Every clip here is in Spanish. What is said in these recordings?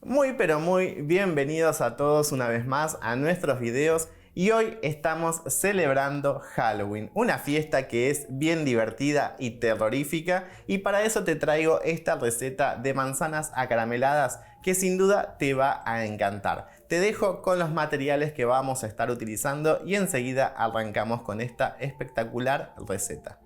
Muy pero muy bienvenidos a todos una vez más a nuestros videos y hoy estamos celebrando Halloween, una fiesta que es bien divertida y terrorífica, y para eso te traigo esta receta de manzanas acarameladas que sin duda te va a encantar. Te dejo con los materiales que vamos a estar utilizando y enseguida arrancamos con esta espectacular receta.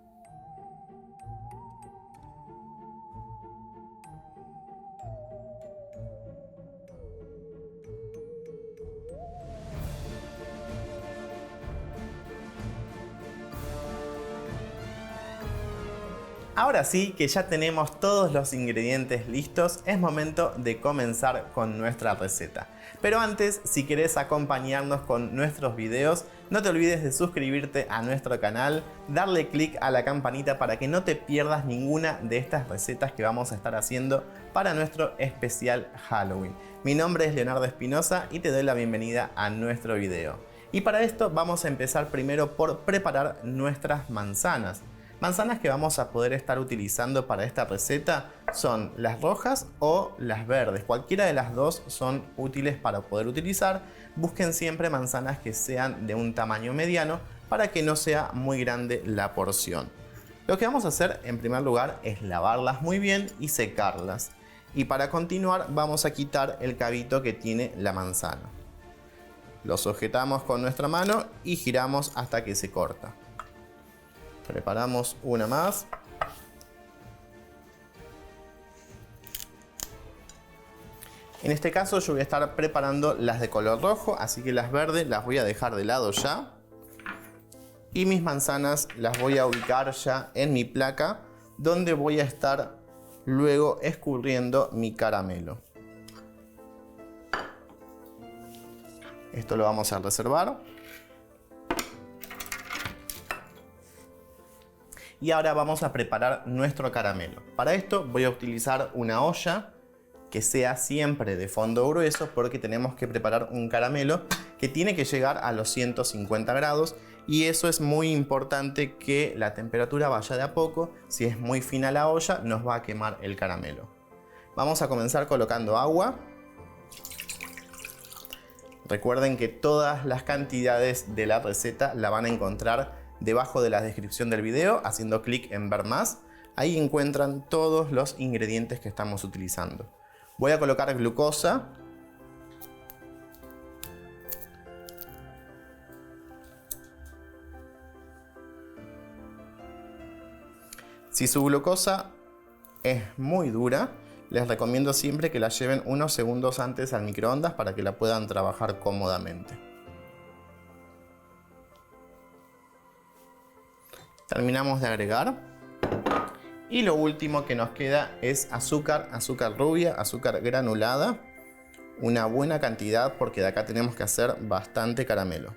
Ahora sí que ya tenemos todos los ingredientes listos, es momento de comenzar con nuestra receta. Pero antes, si querés acompañarnos con nuestros videos, no te olvides de suscribirte a nuestro canal, darle clic a la campanita para que no te pierdas ninguna de estas recetas que vamos a estar haciendo para nuestro especial Halloween. Mi nombre es Leonardo Espinosa y te doy la bienvenida a nuestro video. Y para esto vamos a empezar primero por preparar nuestras manzanas. Manzanas que vamos a poder estar utilizando para esta receta son las rojas o las verdes. Cualquiera de las dos son útiles para poder utilizar. Busquen siempre manzanas que sean de un tamaño mediano para que no sea muy grande la porción. Lo que vamos a hacer en primer lugar es lavarlas muy bien y secarlas. Y para continuar vamos a quitar el cabito que tiene la manzana. Lo sujetamos con nuestra mano y giramos hasta que se corta. Preparamos una más. En este caso yo voy a estar preparando las de color rojo, así que las verdes las voy a dejar de lado ya. Y mis manzanas las voy a ubicar ya en mi placa, donde voy a estar luego escurriendo mi caramelo. Esto lo vamos a reservar. Y ahora vamos a preparar nuestro caramelo. Para esto voy a utilizar una olla que sea siempre de fondo grueso, porque tenemos que preparar un caramelo que tiene que llegar a los 150 grados, y eso es muy importante, que la temperatura vaya de a poco. Si es muy fina la olla nos va a quemar el caramelo. Vamos a comenzar colocando agua. Recuerden que todas las cantidades de la receta la van a encontrar debajo de la descripción del video, haciendo clic en ver más. Ahí encuentran todos los ingredientes que estamos utilizando. Voy a colocar glucosa. Si su glucosa es muy dura, les recomiendo siempre que la lleven unos segundos antes al microondas para que la puedan trabajar cómodamente. Terminamos de agregar y lo último que nos queda es azúcar rubia, azúcar granulada, una buena cantidad porque de acá tenemos que hacer bastante caramelo.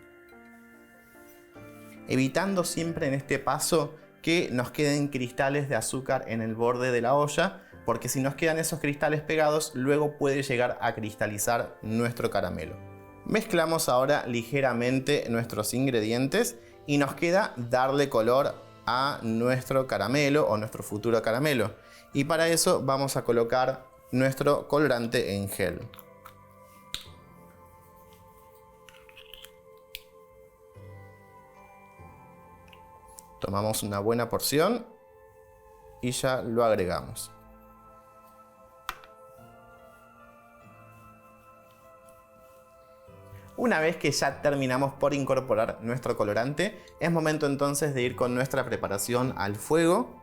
Evitando siempre en este paso que nos queden cristales de azúcar en el borde de la olla, porque si nos quedan esos cristales pegados luego puede llegar a cristalizar nuestro caramelo. Mezclamos ahora ligeramente nuestros ingredientes y nos queda darle color a nuestro caramelo o nuestro futuro caramelo. Y para eso vamos a colocar nuestro colorante en gel. Tomamos una buena porción y ya lo agregamos. Una vez que ya terminamos por incorporar nuestro colorante, es momento entonces de ir con nuestra preparación al fuego.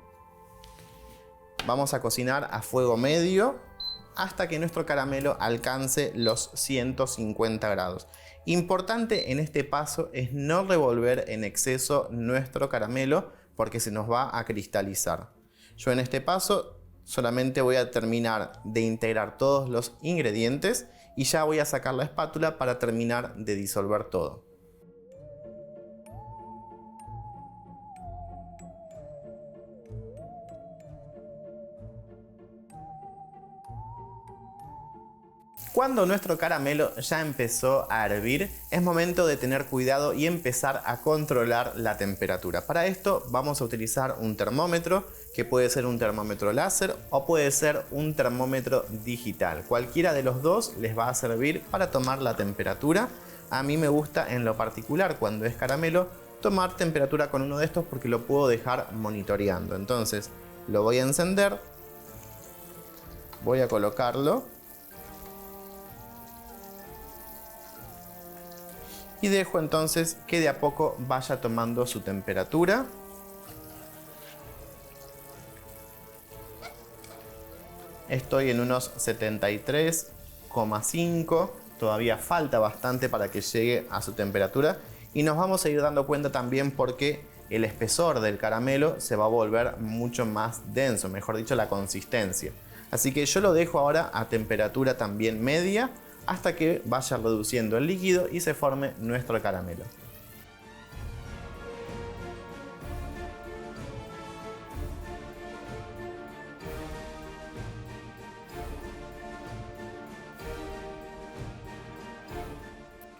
Vamos a cocinar a fuego medio hasta que nuestro caramelo alcance los 150 grados. Importante en este paso es no revolver en exceso nuestro caramelo, porque se nos va a cristalizar. Yo en este paso solamente voy a terminar de integrar todos los ingredientes y ya voy a sacar la espátula para terminar de disolver todo. Cuando nuestro caramelo ya empezó a hervir, es momento de tener cuidado y empezar a controlar la temperatura. Para esto vamos a utilizar un termómetro que puede ser un termómetro láser o puede ser un termómetro digital. Cualquiera de los dos les va a servir para tomar la temperatura. A mí me gusta en lo particular, cuando es caramelo, tomar temperatura con uno de estos porque lo puedo dejar monitoreando. Entonces lo voy a encender, voy a colocarlo y dejo entonces que de a poco vaya tomando su temperatura. Estoy en unos 73,5, todavía falta bastante para que llegue a su temperatura y nos vamos a ir dando cuenta también porque el espesor del caramelo se va a volver mucho más denso, mejor dicho la consistencia. Así que yo lo dejo ahora a temperatura también media hasta que vaya reduciendo el líquido y se forme nuestro caramelo.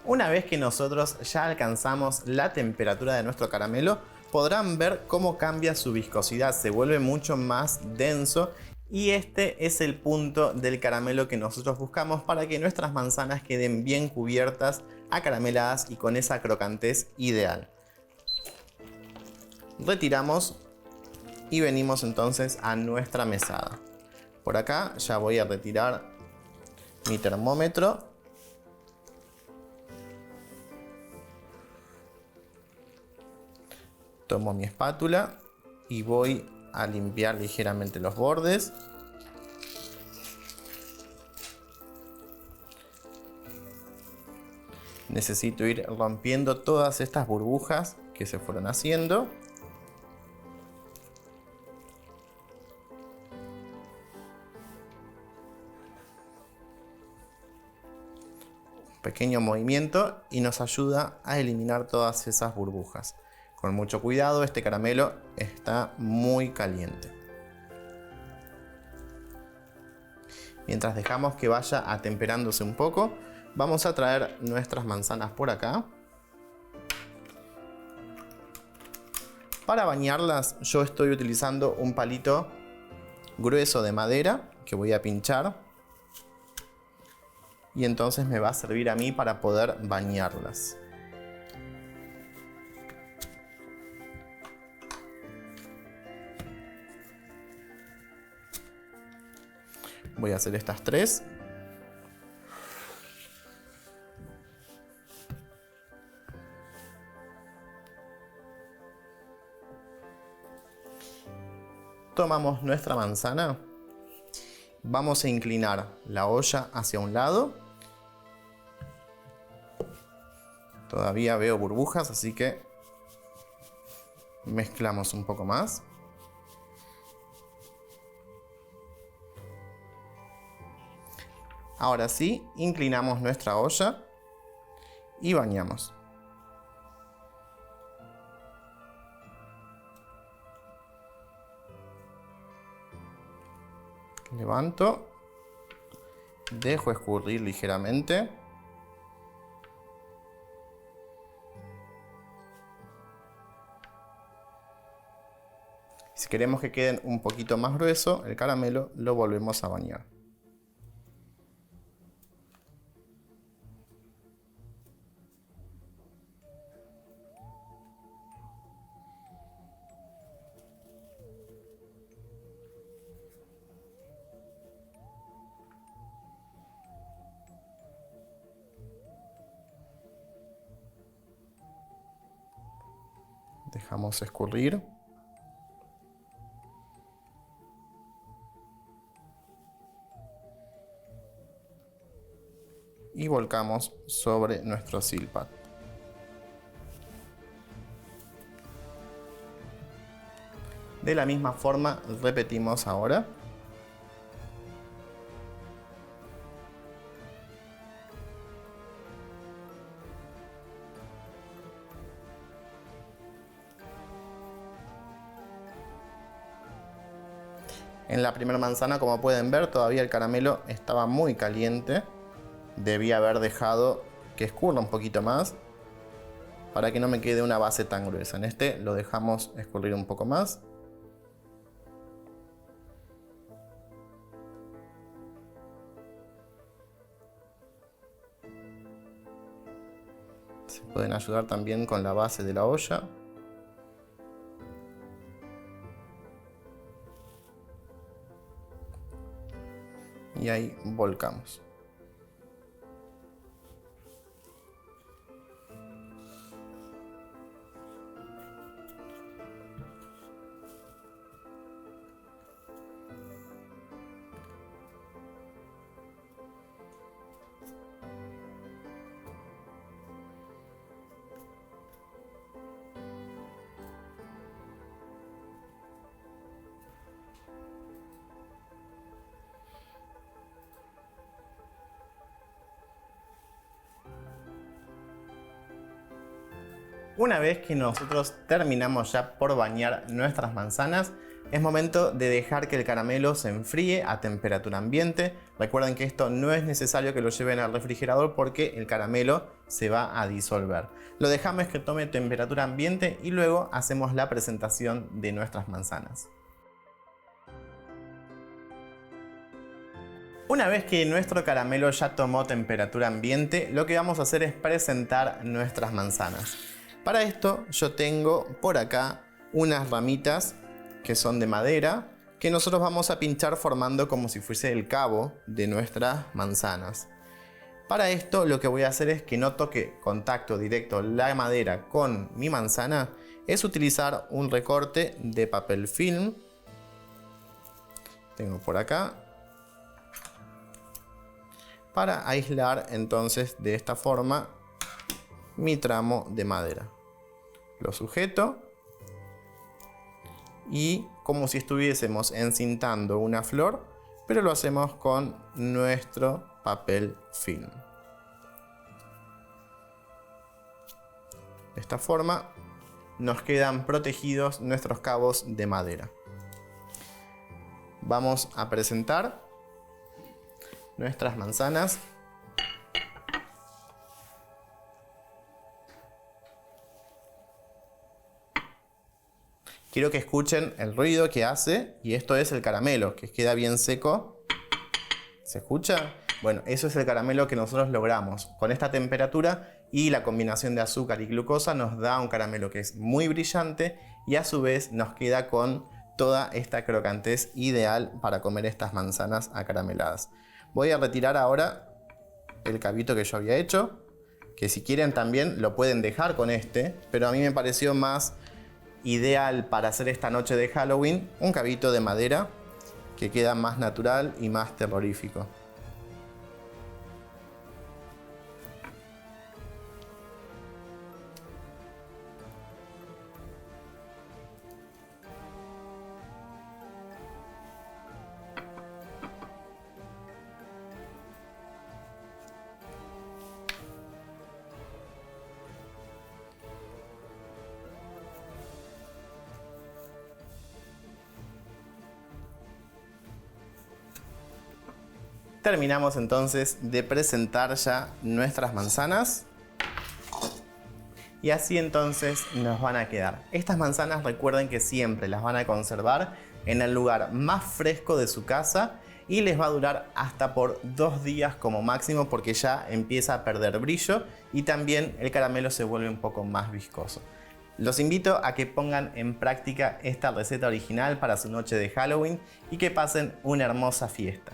Una vez que nosotros ya alcanzamos la temperatura de nuestro caramelo, podrán ver cómo cambia su viscosidad, se vuelve mucho más denso y este es el punto del caramelo que nosotros buscamos para que nuestras manzanas queden bien cubiertas, acarameladas y con esa crocantez ideal. Retiramos y venimos entonces a nuestra mesada. Por acá ya voy a retirar mi termómetro. Tomo mi espátula y voy a limpiar ligeramente los bordes. Necesito ir rompiendo todas estas burbujas que se fueron haciendo. Un pequeño movimiento y nos ayuda a eliminar todas esas burbujas. Con mucho cuidado, este caramelo está muy caliente. Mientras dejamos que vaya atemperándose un poco, vamos a traer nuestras manzanas por acá. Para bañarlas, yo estoy utilizando un palito grueso de madera que voy a pinchar. Y entonces me va a servir a mí para poder bañarlas. Voy a hacer estas tres. Tomamos nuestra manzana. Vamos a inclinar la olla hacia un lado. Todavía veo burbujas, así que mezclamos un poco más. Ahora sí, inclinamos nuestra olla y bañamos. Levanto, dejo escurrir ligeramente. Si queremos que queden un poquito más grueso el caramelo, lo volvemos a bañar. Dejamos escurrir. Y volcamos sobre nuestro silpat. De la misma forma repetimos ahora. En la primera manzana, como pueden ver, todavía el caramelo estaba muy caliente. Debía haber dejado que escurra un poquito más para que no me quede una base tan gruesa. En este lo dejamos escurrir un poco más. Se pueden ayudar también con la base de la olla. Y ahí volcamos. Una vez que nosotros terminamos ya por bañar nuestras manzanas, es momento de dejar que el caramelo se enfríe a temperatura ambiente. Recuerden que esto no es necesario que lo lleven al refrigerador porque el caramelo se va a disolver. Lo dejamos que tome temperatura ambiente y luego hacemos la presentación de nuestras manzanas. Una vez que nuestro caramelo ya tomó temperatura ambiente, lo que vamos a hacer es presentar nuestras manzanas. Para esto yo tengo por acá unas ramitas que son de madera que nosotros vamos a pinchar formando como si fuese el cabo de nuestras manzanas. Para esto lo que voy a hacer es que no toque contacto directo la madera con mi manzana, es utilizar un recorte de papel film. Tengo por acá. Para aislar entonces de esta forma mi tramo de madera. Lo sujeto y como si estuviésemos encintando una flor, pero lo hacemos con nuestro papel film. De esta forma nos quedan protegidos nuestros cabos de madera. Vamos a presentar nuestras manzanas. Quiero que escuchen el ruido que hace, y esto es el caramelo, que queda bien seco. ¿Se escucha? Bueno, eso es el caramelo que nosotros logramos. Con esta temperatura y la combinación de azúcar y glucosa nos da un caramelo que es muy brillante y a su vez nos queda con toda esta crocantez ideal para comer estas manzanas acarameladas. Voy a retirar ahora el cabito que yo había hecho, que si quieren también lo pueden dejar con este, pero a mí me pareció más ideal para hacer esta noche de Halloween un cabito de madera que queda más natural y más terrorífico. Terminamos entonces de presentar ya nuestras manzanas y así entonces nos van a quedar. Estas manzanas recuerden que siempre las van a conservar en el lugar más fresco de su casa y les va a durar hasta por 2 días como máximo porque ya empieza a perder brillo y también el caramelo se vuelve un poco más viscoso. Los invito a que pongan en práctica esta receta original para su noche de Halloween y que pasen una hermosa fiesta.